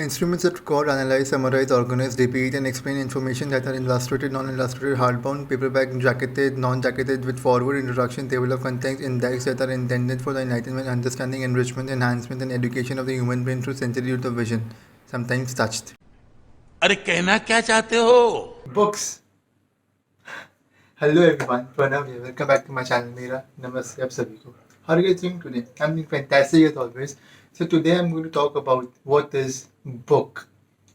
Instruments that record, analyze, summarize, organize, repeat, and explain information that are illustrated, non-illustrated, hardbound, paperback, jacketed, non-jacketed, with forward introduction, table of contents, index that are intended for the enlightenment, understanding, enrichment, enhancement, and education of the human brain through sensory youth of vision, sometimes touched. अरे कहना क्या चाहते हो? Books. Hello everyone, Pranav here. Welcome back to my channel. Mera namaste आप सभी को. How are you guys doing today? I'm doing fantastic as always. So today I'm going to talk about what is book,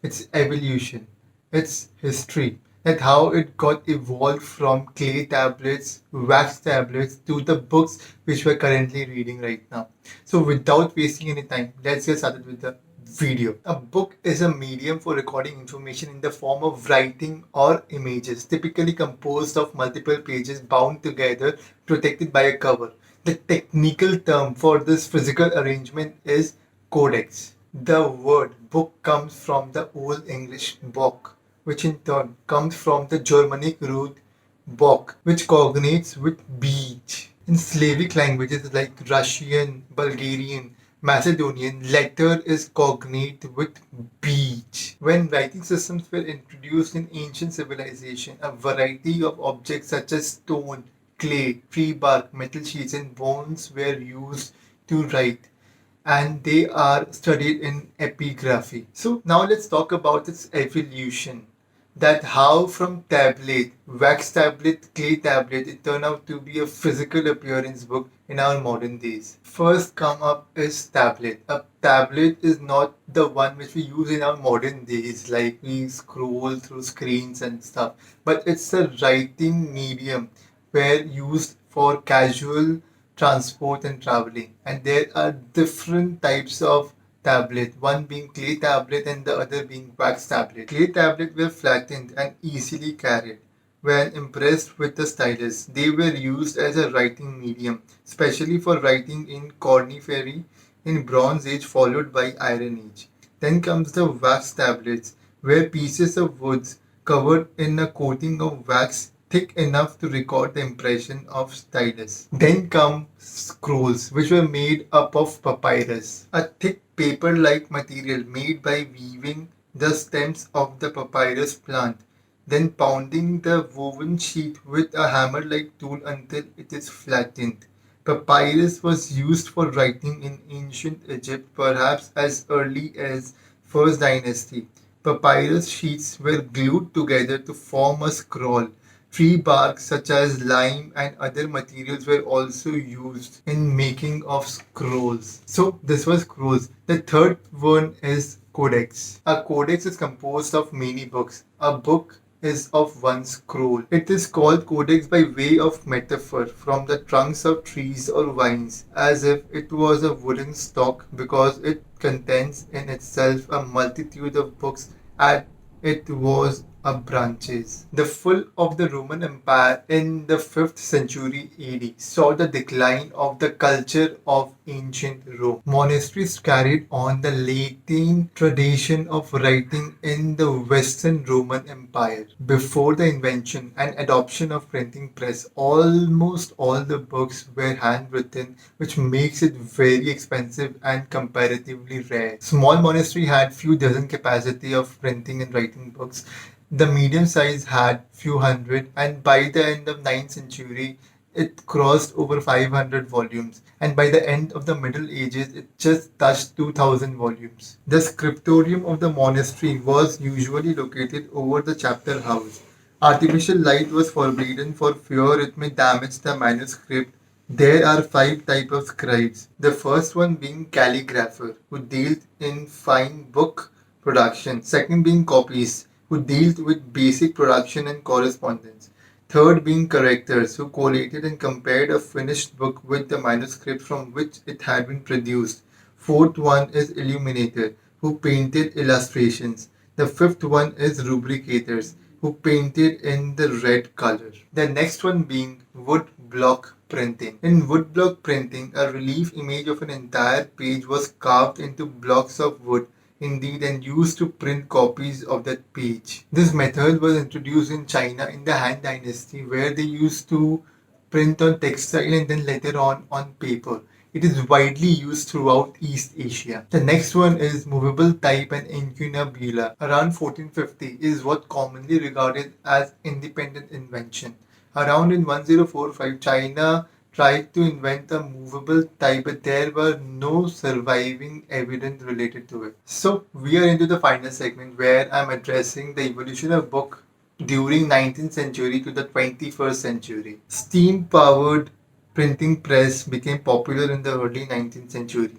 its evolution, its history, and how it got evolved from clay tablets, wax tablets to the books which we're currently reading right now. So without wasting any time, let's get started with the video. A book is a medium for recording information in the form of writing or images, typically composed of multiple pages bound together, protected by a cover. The technical term for this physical arrangement is codex. The word book comes from the Old English "bock", which in turn comes from the Germanic root "bock", which cognates with beach. In Slavic languages like Russian, Bulgarian, Macedonian, letter is cognate with beach. When writing systems were introduced in ancient civilization, a variety of objects such as stone, clay, tree bark, metal sheets, and bones were used to write, and they are studied in epigraphy. So now let's talk about its evolution. That how from tablet, wax tablet, clay tablet, it turned out to be a physical appearance book in our modern days. First come up is tablet. A tablet is not the one which we use in our modern days, like we scroll through screens and stuff, but it's a writing medium where used for casual transport and traveling. And there are different types of tablet, one being clay tablet and the other being wax tablet. Clay tablet were flattened and easily carried. When impressed with the stylus, they were used as a writing medium, especially for writing in conifery in Bronze Age followed by Iron Age. Then comes the wax tablets, where pieces of woods covered in a coating of wax thick enough to record the impression of stylus. Then come scrolls, which were made up of papyrus, a thick paper-like material made by weaving the stems of the papyrus plant, then pounding the woven sheet with a hammer-like tool until it is flattened. Papyrus was used for writing in ancient Egypt, perhaps as early as First Dynasty. Papyrus sheets were glued together to form a scroll. Tree bark such as lime and other materials were also used in making of scrolls. So this was scrolls. The third one is codex. A codex is composed of many books. A book is of one scroll. It is called codex by way of metaphor from the trunks of trees or vines, as if it was a wooden stalk, because it contains in itself a multitude of books and it was a branches. The fall of the Roman Empire in the 5th century AD saw the decline of the culture of ancient Rome. Monasteries carried on the Latin tradition of writing in the Western Roman Empire. Before the invention and adoption of printing press, almost all the books were handwritten, which makes it very expensive and comparatively rare. Small monastery had few dozen capacity of printing and writing books. The medium size had few hundred, and by the end of 9th century, it crossed over 500 volumes, and by the end of the Middle Ages, it just touched 2000 volumes. The scriptorium of the monastery was usually located over the chapter house. Artificial light was forbidden for fear it may damage the manuscript. There are five types of scribes. The first one being calligrapher, who dealt in fine book production. Second being copyists, who dealt with basic production and correspondence. Third being correctors, who collated and compared a finished book with the manuscript from which it had been produced. Fourth one is illuminator, who painted illustrations. The fifth one is rubricators, who painted in the red color. The next one being wood block printing. In woodblock printing, a relief image of an entire page was carved into blocks of wood, indeed, and used to print copies of that page. This method was introduced in China in the Han Dynasty, where they used to print on textile and then later on paper. It is widely used throughout East Asia. The next one is movable type and incunabula. Around 1450 is what commonly regarded as independent invention. Around in 1045, China tried to invent a movable type, but there were no surviving evidence related to it. So we are into the final segment where I'm addressing the evolution of book during 19th century to the 21st century. Steam powered printing press became popular in the early 19th century.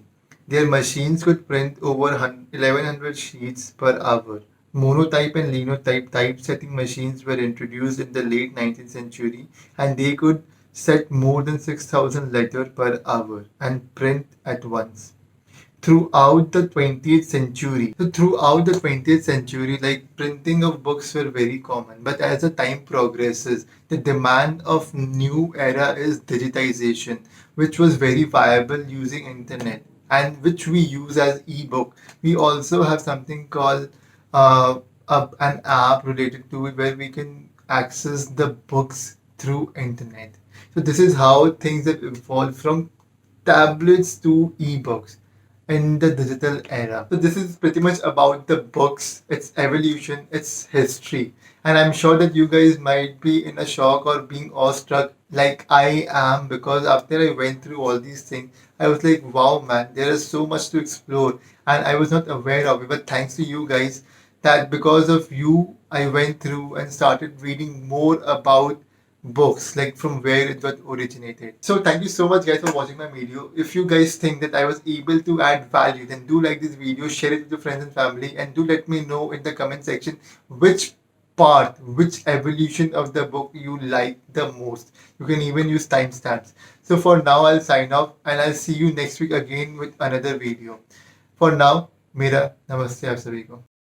Their machines could print over 1100 sheets per hour. Monotype and linotype typesetting machines were introduced in the late 19th century, and they could set more than 6,000 letters per hour and print at once throughout the 20th century. So throughout the 20th century, like printing of books were very common. But as the time progresses, the demand of new era is digitization, which was very viable using internet and which we use as ebook. We also have something called an app related to it where we can access the books through internet. So this is how things have evolved from tablets to ebooks in the digital era. So this is pretty much about the books, its evolution, its history. And I'm sure that you guys might be in a shock or being awestruck like I am, because after I went through all these things, I was like, wow man, there is so much to explore and I was not aware of it. But thanks to you guys, that because of you I went through and started reading more about books, like from where it got originated. So thank you so much guys for watching my video. If you guys think that I was able to add value, then do like this video, share it with your friends and family, and do let me know in the comment section which part, which evolution of the book you like the most. You can even use timestamps. So for now I'll sign off and I'll see you next week again with another video. For now, मेरा नमस्ते आप सभी को.